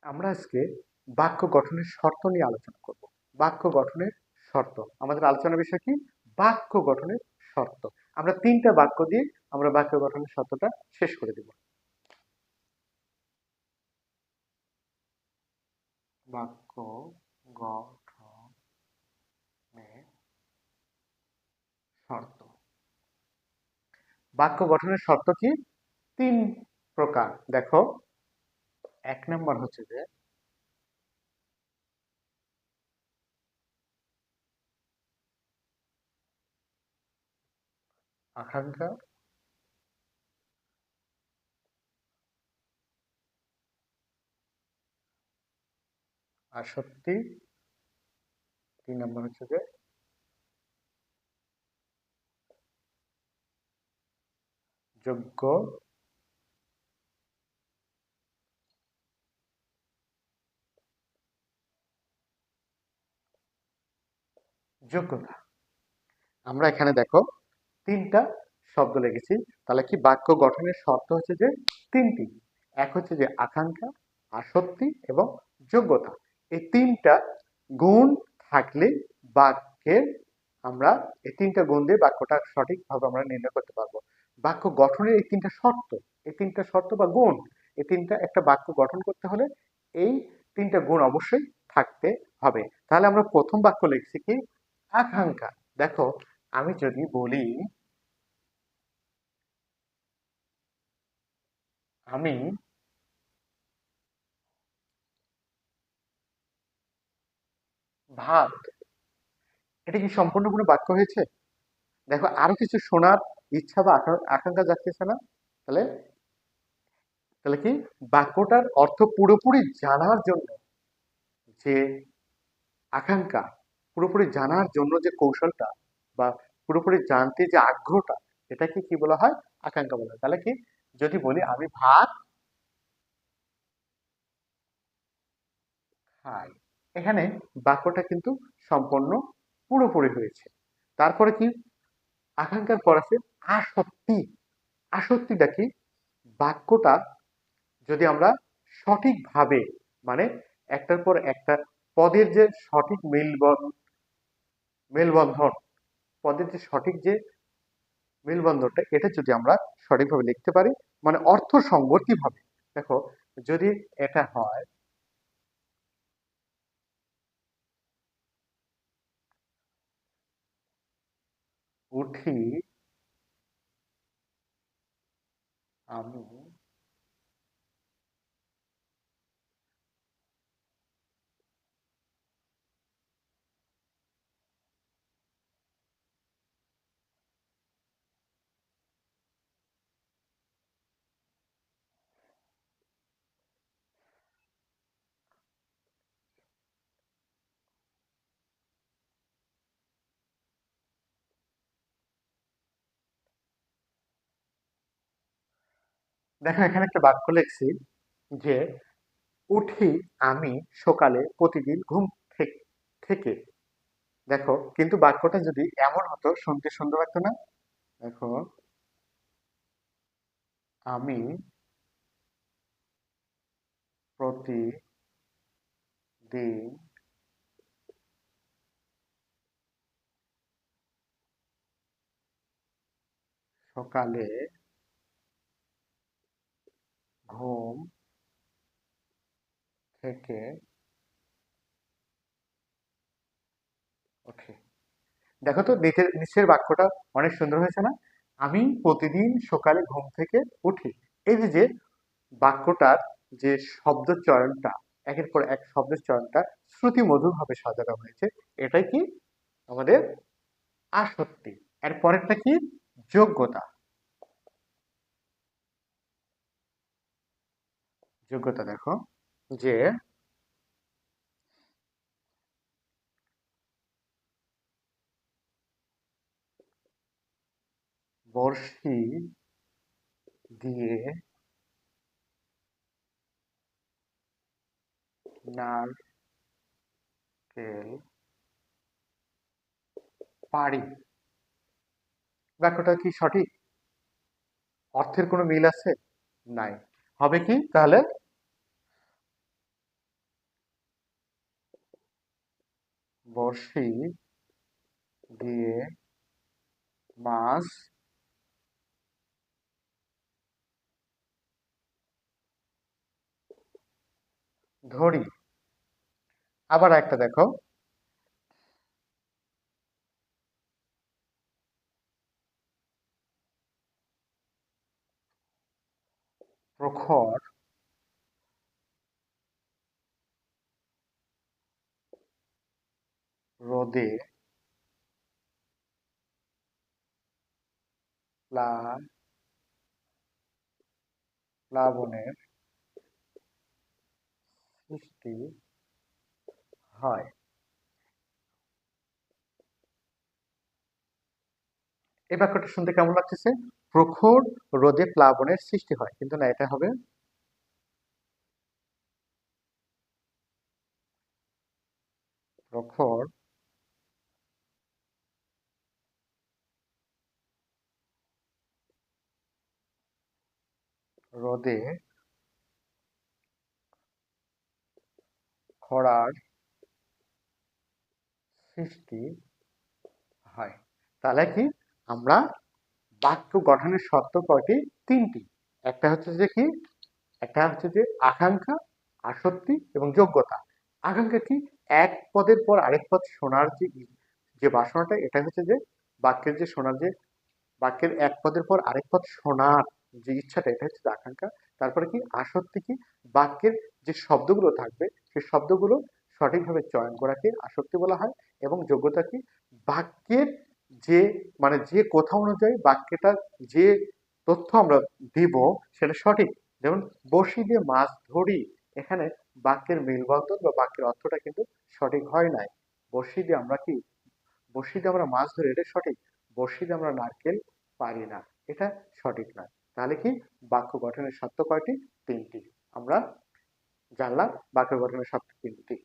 আমরা আজকে বাক্য গঠনের শর্ত নিয়ে আলোচনা করব। বাক্য গঠনের শর্ত, আমাদের আলোচনার বিষয় কি? বাক্য গঠনের শর্ত। আমরা 3টা বাক্য দিয়ে আমরা বাক্য গঠনের শর্তটা শেষ করে দেব। বাক্য গঠনের শর্ত। বাক্য গঠনের শর্ত কি? 3 প্রকার। দেখো, 1 নম্বর হচ্ছে যে আকাঙ্ক্ষা, আসক্তি। 3 নম্বর হচ্ছে যে যোগ্য, যোগ্যতা। আমরা এখানে দেখো 3টা শব্দ লিখেছি। তাহলে কি বাক্য গঠনের শর্ত হচ্ছে যে 3টি। এক হচ্ছে যে আকাঙ্ক্ষা, আসক্তি এবং যোগ্যতা। এই 3টা গুণ থাকলে বাক্যের আমরা এই 3টা গুণ দিয়ে বাক্যটা সঠিকভাবে আমরা নির্ণয় করতে পারবো। বাক্য গঠনের এই 3টা শর্ত, এই 3টা শর্ত বা গুণ, এই 3টা একটা বাক্য গঠন করতে হলে এই 3টা গুণ অবশ্যই থাকতে হবে। তাহলে আমরা প্রথম বাক্য লিখছি কি? আকাঙ্ক্ষা। দেখো, আমি যদি বলি আমি ভাত, এটা কি সম্পূর্ণ কোনো বাক্য হয়েছে? দেখো, আরো কিছু শোনার ইচ্ছা বা আকাঙ্ক্ষা জাগতেছে না? তাহলে তাহলে কি বাক্যটার অর্থ পুরোপুরি জানার জন্য যে আকাঙ্ক্ষা, পুরোপুরি জানার জন্য যে কৌশলটা বা পুরোপুরি জানতে যে আগ্রহটা, এটাকে কি বলা হয়? আকাঙ্ক্ষা বলা হয়। তাহলে কি যদি বলি আমি ভাত খাই, এখানে বাক্যটা কিন্তু সম্পূর্ণ পুরোপুরি হয়েছে। তারপরে কি? আকাঙ্ক্ষার পর আছে আসক্তি। আসক্তিটা কি? বাক্যটা যদি আমরা সঠিকভাবে, মানে একটার পর একটা পদের যে সঠিক মেলবন্ধন, পদের যে সঠিক যে মেলবন্ধনটা, এটা যদি আমরা সঠিকভাবে লিখতে পারি, মানে অর্থ সংগতি ভাবে। দেখো, যদি এটা হয় উঠি আমি দেখো, এখানে একটা বাক্য লিখছি যে উঠি আমি সকালে প্রতিদিন ঘুম থেকে। দেখো, কিন্তু বাক্যটা যদি এমন হতো, শুনতে সুন্দর লাগতো না? দেখো, আমি প্রতিদিন সকালে ঘুম থেকে উঠি। দেখো তো, নিচের বাক্যটা অনেক সুন্দর হয়েছে না? আমি প্রতিদিন সকালে ঘুম থেকে উঠি। এই যে যে বাক্যটার যে শব্দ চয়নটা, একের পর এক শব্দের চয়নটা শ্রুতি মধুর ভাবে সাজানো হয়েছে, এটাই কি আমাদের আসক্তি। এর পরেরটা কি? যোগ্যতা। যোগ্যতা দেখো, যে বড়শি দিয়ে নারকেল পাড়ি। বাক্যটা কি সঠিক? অর্থের কোনো মিল আছে? নাই। হবে কি তাহলে? বড়শি দিয়ে মাছ ধরি। আবার একটা দেখো, প্রখর রোদে প্লাবনের সৃষ্টি হয়। এই বাক্যটা শুনতে কেমন লাগতেছে? প্রখর রোদে প্লাবনের সৃষ্টি হয়, কিন্তু না, এটা হবে প্রখর রোদে খরার সৃষ্টি হয়। তাহলে কি আমরা বাক্য গঠনের শর্ত কয়টি? তিনটি। একটা হচ্ছে যে কি, একটা হচ্ছে যে আকাঙ্ক্ষা, আসক্তি এবং যোগ্যতা। আকাঙ্ক্ষা কি? এক পদের পর আরেক পদ শোনার যে যে বাসনাটা, এটা হচ্ছে যে বাক্যের যে শোনার যে বাক্যের এক পদের পর আরেক পদ শোনার যে ইচ্ছাটা, এটা হচ্ছে আকাঙ্ক্ষা। তারপরে কি আসক্তি? কি বাক্যের যে শব্দগুলো থাকবে সেই শব্দগুলো সঠিকভাবে চয়ন করাকে আসক্তি বলা হয়। এবং যোগ্যতা কি বাক্যের যে মানে যে কথা অনুযায়ী বাক্যটার যে তথ্য আমরা দিব সেটা সঠিক। যেমন বড়শি দিয়ে মাছ ধরি, এখানে বাক্যের মেলবন্ধন বা বাক্যের অর্থটা কিন্তু সঠিক হয় নাই। বড়শি দিয়ে আমরা কি বড়শি দিয়ে আমরা মাছ ধরি, এটা সঠিক। বড়শি দিয়ে আমরা নারকেল পারি না, এটা সঠিক নয়। তাহলে কি বাক্য গঠনের শর্ত কয়টি? তিনটি। আমরা জানলাম বাক্য গঠনের শর্ত তিনটি।